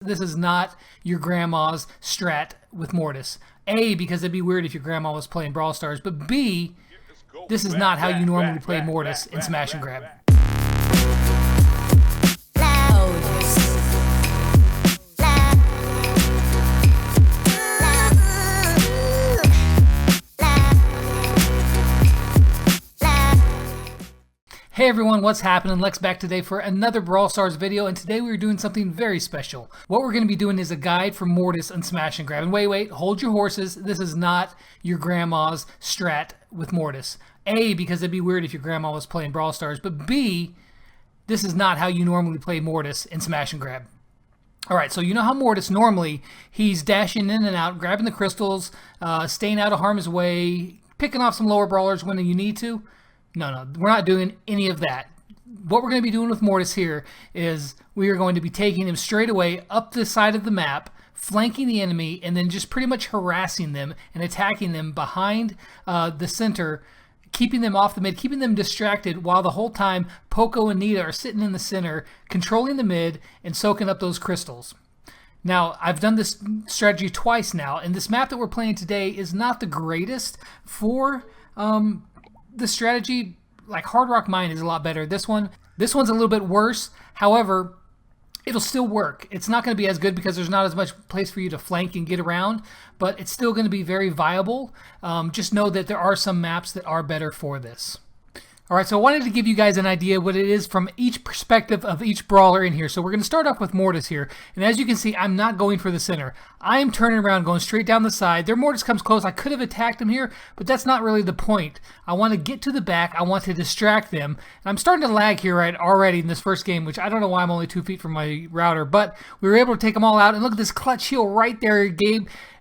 This is not your grandma's strat with Mortis. A, because it'd be weird if your grandma was playing Brawl Stars, but B, this is not how you normally play Mortis in Smash and Grab. Hey everyone, what's happening? Lex back today for another Brawl Stars video, and today we're doing something very special. What we're going to be doing is a guide for Mortis on Smash and Grab. And wait, hold your horses. This is not your grandma's strat with Mortis. A, because it'd be weird if your grandma was playing Brawl Stars, but B, this is not how you normally play Mortis in Smash and Grab. Alright, so you know how Mortis normally, he's dashing in and out, grabbing the crystals, staying out of harm's way, picking off some lower brawlers when you need to. No, we're not doing any of that. What we're going to be doing with Mortis here is we are going to be taking him straight away up the side of the map, flanking the enemy, and then just pretty much harassing them and attacking them behind the center, keeping them off the mid, keeping them distracted, while the whole time Poco and Nita are sitting in the center, controlling the mid and soaking up those crystals. Now, I've done this strategy twice now, and this map that we're playing today is not the greatest for the strategy. Like Hard Rock Mine is a lot better. This one's a little bit worse. However, it'll still work. It's not going to be as good because there's not as much place for you to flank and get around, but it's still going to be very viable. Just know that there are some maps that are better for this. Alright, so I wanted to give you guys an idea what it is from each perspective of each brawler in here. So we're going to start off with Mortis here. And as you can see, I'm not going for the center. I am turning around, going straight down the side. Their Mortis comes close. I could have attacked him here, but that's not really the point. I want to get to the back. I want to distract them. And I'm starting to lag here already in this first game, which I don't know why I'm only 2 feet from my router. But we were able to take them all out. And look at this clutch heal right there,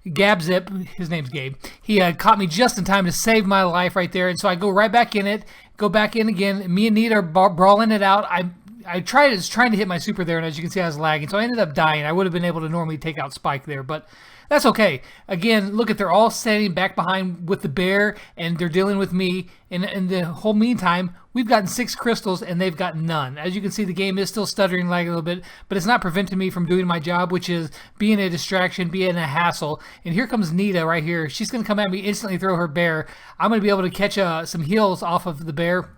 Gabzip, his name's Gabe. He caught me just in time to save my life right there. And so I go right back in it. Go back in again. Me and Nita are brawling it out. I was trying to hit my super there, and as you can see, I was lagging. So I ended up dying. I would have been able to normally take out Spike there, but that's okay. Again, look at, they're all standing back behind with the bear, and they're dealing with me. And in the whole meantime, we've gotten 6 crystals, and they've got none. As you can see, the game is still stuttering, lagging a little bit, but it's not preventing me from doing my job, which is being a distraction, being a hassle. And here comes Nita right here. She's going to come at me, instantly throw her bear. I'm going to be able to catch some heals off of the bear.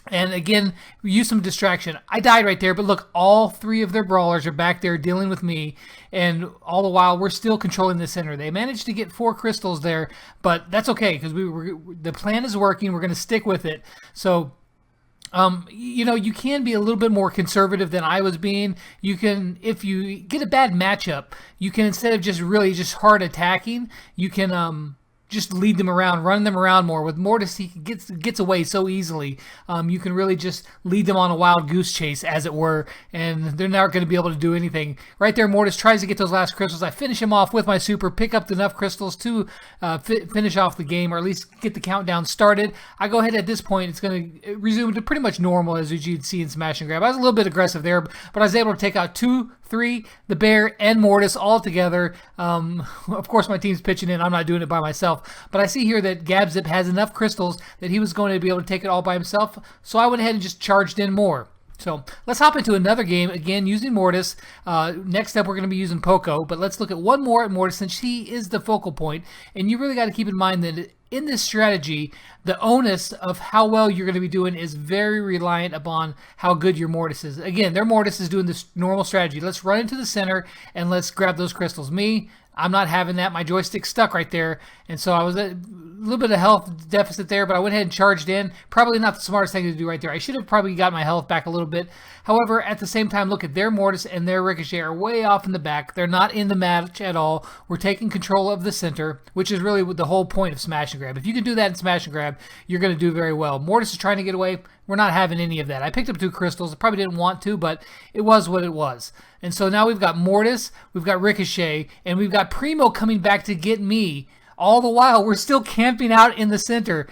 And again, use some distraction. I died right there, but look, all 3 of their brawlers are back there dealing with me, and all the while we're still controlling the center. They managed to get 4 crystals there, but that's okay because the plan is working. We're going to stick with it. So, you know, you can be a little bit more conservative than I was being. You can, if you get a bad matchup, you can, instead of just hard attacking, you can just lead them around, run them around more. With Mortis, he gets away so easily. You can really just lead them on a wild goose chase, as it were, and they're not going to be able to do anything. Right there, Mortis tries to get those last crystals. I finish him off with my super, pick up enough crystals to finish off the game, or at least get the countdown started. I go ahead at this point. It's going to resume to pretty much normal, as you'd see in Smash and Grab. I was a little bit aggressive there, but I was able to take out 2, 3, the bear, and Mortis all together. Of course, my team's pitching in. I'm not doing it by myself. But I see here that Gabzip has enough crystals that he was going to be able to take it all by himself. So I went ahead and just charged in more. So let's hop into another game, again using Mortis. Next up, we're going to be using Poco. But let's look at one more at Mortis, since he is the focal point. And you really got to keep in mind that in this strategy, the onus of how well you're going to be doing is very reliant upon how good your Mortis is. Again, their Mortis is doing this normal strategy. Let's run into the center and let's grab those crystals. I'm not having that. My joystick's stuck right there. And so I was at a little bit of health deficit there, but I went ahead and charged in. Probably not the smartest thing to do right there. I should have probably got my health back a little bit. However, at the same time, look at their Mortis and their Ricochet are way off in the back. They're not in the match at all. We're taking control of the center, which is really the whole point of Smash and Grab. If you can do that in Smash and Grab, you're going to do very well. Mortis is trying to get away. We're not having any of that. I picked up 2 crystals. I probably didn't want to, but it was what it was. And so now we've got Mortis, we've got Ricochet, and we've got Primo coming back to get me. All the while, we're still camping out in the center.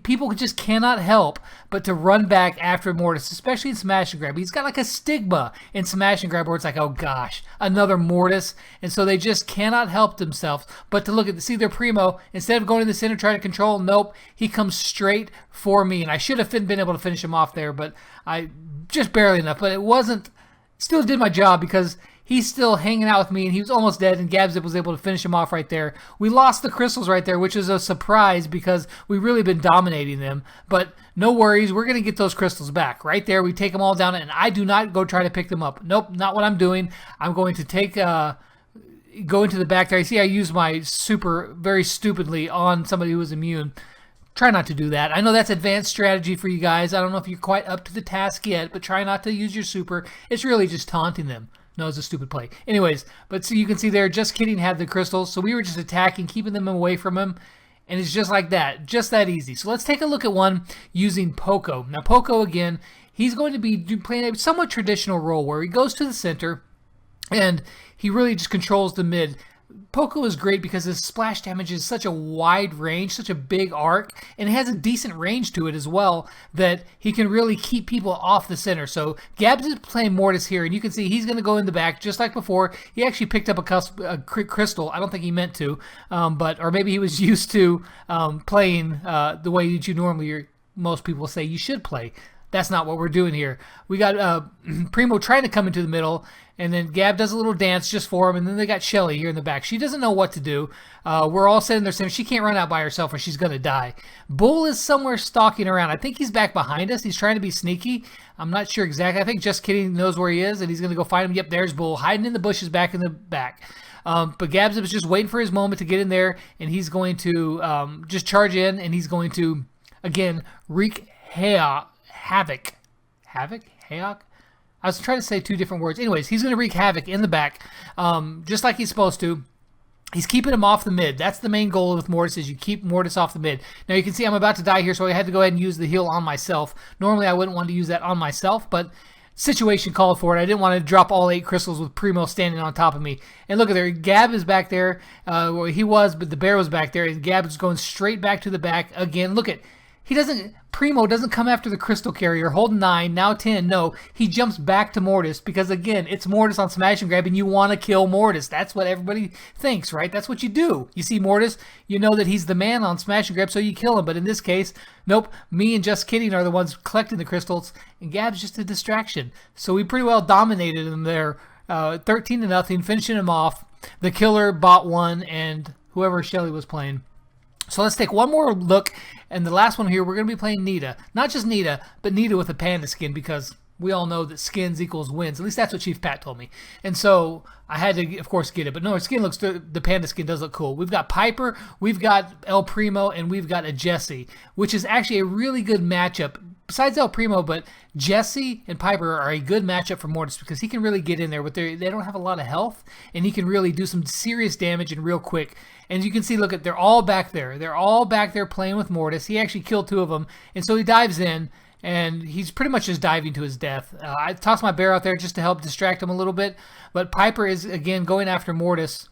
People just cannot help but to run back after Mortis, especially in Smash and Grab. He's got like a stigma in Smash and Grab where it's like, oh gosh, another Mortis. And so they just cannot help themselves but to look at see their Primo. Instead of going to the center trying to control, nope, he comes straight for me. And I should have been able to finish him off there, but I just barely enough. But it wasn't, still did my job because he's still hanging out with me, and he was almost dead, and Gabzip was able to finish him off right there. We lost the crystals right there, which is a surprise because we've really been dominating them. But no worries, we're going to get those crystals back. Right there, we take them all down, and I do not go try to pick them up. Nope, not what I'm doing. I'm going to take... go into the back there. You see I use my super very stupidly on somebody who was immune. Try not to do that. I know that's advanced strategy for you guys. I don't know if you're quite up to the task yet, but try not to use your super. It's really just taunting them. No, it's a stupid play. Anyways, but so you can see there, Just Kidding had the crystals, so we were just attacking, keeping them away from him, and it's just like that. Just that easy. So let's take a look at one using Poco. Now, Poco, again, he's going to be playing a somewhat traditional role where he goes to the center, and he really just controls the mid. Poco is great because his splash damage is such a wide range, such a big arc, and it has a decent range to it as well that he can really keep people off the center. So Gabs is playing Mortis here, and you can see he's going to go in the back just like before. He actually picked up a crystal. I don't think he meant to, or maybe he was used to playing the way that you normally, most people say you should play. That's not what we're doing here. We got Primo trying to come into the middle, and then Gab does a little dance just for him, and then they got Shelly here in the back. She doesn't know what to do. We're all sitting there saying she can't run out by herself or she's going to die. Bull is somewhere stalking around. I think he's back behind us. He's trying to be sneaky. I'm not sure exactly. I think Just Kidding knows where he is, and he's going to go find him. Yep, there's Bull, hiding in the bushes back in the back. But Gabs is just waiting for his moment to get in there, and he's going to just charge in, and he's going to, again, wreak havoc. I was trying to say two different words. Anyways, he's going to wreak havoc in the back, just like he's supposed to. He's keeping him off the mid. That's the main goal with Mortis, is you keep Mortis off the mid. Now you can see I'm about to die here, so I had to go ahead and use the heal on myself. Normally I wouldn't want to use that on myself, but situation called for it. I didn't want to drop all 8 crystals with Primo standing on top of me. And look at there, Gab is back there. Well, he was, but the bear was back there, and Gab is going straight back to the back again. Look at, Primo doesn't come after the crystal carrier, holding 9, now 10. No, he jumps back to Mortis because, again, it's Mortis on Smash and Grab, and you want to kill Mortis. That's what everybody thinks, right? That's what you do. You see Mortis, you know that he's the man on Smash and Grab, so you kill him. But in this case, nope, me and Just Kidding are the ones collecting the crystals, and Gab's just a distraction. So we pretty well dominated him there, 13-0, finishing him off. The killer, bot 1, and whoever Shelly was playing. So let's take one more look, and the last one here, we're going to be playing Nita. Not just Nita, but Nita with a panda skin, because we all know that skins equals wins. At least that's what Chief Pat told me. And so I had to, of course, get it. But no, the panda skin does look cool. We've got Piper, we've got El Primo, and we've got a Jessie, which is actually a really good matchup. Besides El Primo, but Jessie and Piper are a good matchup for Mortis because he can really get in there, but they don't have a lot of health, and he can really do some serious damage and real quick. And you can see, look at, they're all back there. They're all back there playing with Mortis. He actually killed 2 of them, and so he dives in, and he's pretty much just diving to his death. I tossed my bear out there just to help distract him a little bit, but Piper is, again, going after Mortis.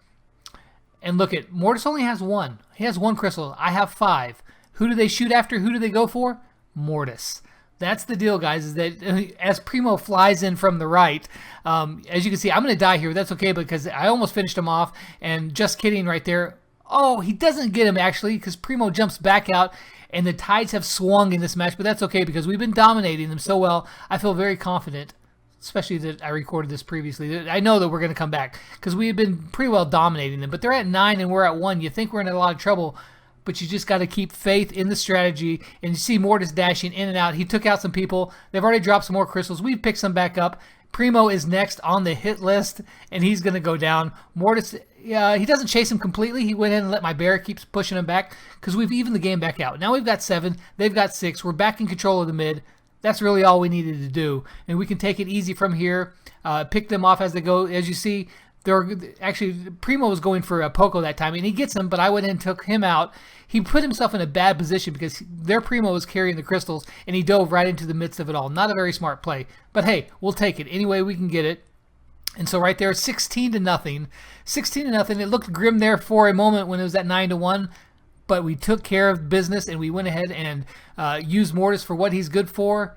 And look at, Mortis only has 1. He has 1 crystal. I have 5. Who do they shoot after? Who do they go for? Mortis. That's the deal, guys, is that as Primo flies in from the right, as you can see, I'm going to die here. That's okay because I almost finished him off, and Just Kidding right there. Oh, he doesn't get him, actually, because Primo jumps back out, and the tides have swung in this match, but that's okay because we've been dominating them so well. I feel very confident, especially that I recorded this previously. I know that we're going to come back because we have been pretty well dominating them, but they're at 9 and we're at 1. You think we're in a lot of trouble, but you just got to keep faith in the strategy. And you see Mortis dashing in and out. He took out some people. They've already dropped some more crystals. We've picked some back up. Primo is next on the hit list, and he's going to go down. Mortis, he doesn't chase him completely. He went in and let my bear keeps pushing him back because we've evened the game back out. Now we've got 7. They've got 6. We're back in control of the mid. That's really all we needed to do. And we can take it easy from here, pick them off as they go. As you see, actually, Primo was going for a Poco that time, and he gets him, but I went in and took him out. He put himself in a bad position because their Primo was carrying the crystals, and he dove right into the midst of it all. Not a very smart play, but hey, we'll take it any way we can get it. And so right there, 16-0. 16-0. It looked grim there for a moment when it was at 9-1, but we took care of business, and we went ahead and used Mortis for what he's good for.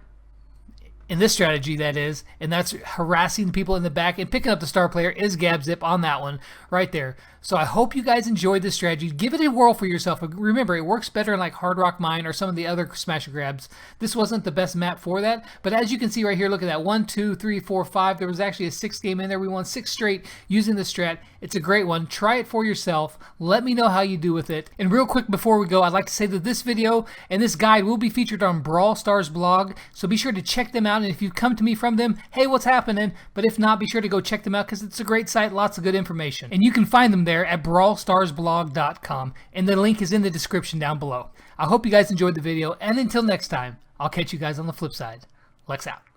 in this strategy, that is, and that's harassing the people in the back and picking up the star player is Gab Zip on that one right there. So I hope you guys enjoyed this strategy. Give it a whirl for yourself. Remember, it works better in like Hard Rock Mine or some of the other smash and grabs. This wasn't the best map for that, but as you can see right here, look at that, 1, 2, 3, 4, 5. There was actually a 6th game in there. We won 6 straight using the strat. It's a great one. Try it for yourself. Let me know how you do with it. And real quick before we go, I'd like to say that this video and this guide will be featured on Brawl Stars blog, so be sure to check them out. And if you come to me from them, hey, what's happening? But if not, be sure to go check them out because it's a great site, lots of good information. And you can find them there at brawlstarsblog.com, and the link is in the description down below. I hope you guys enjoyed the video, and until next time, I'll catch you guys on the flip side. Lex out.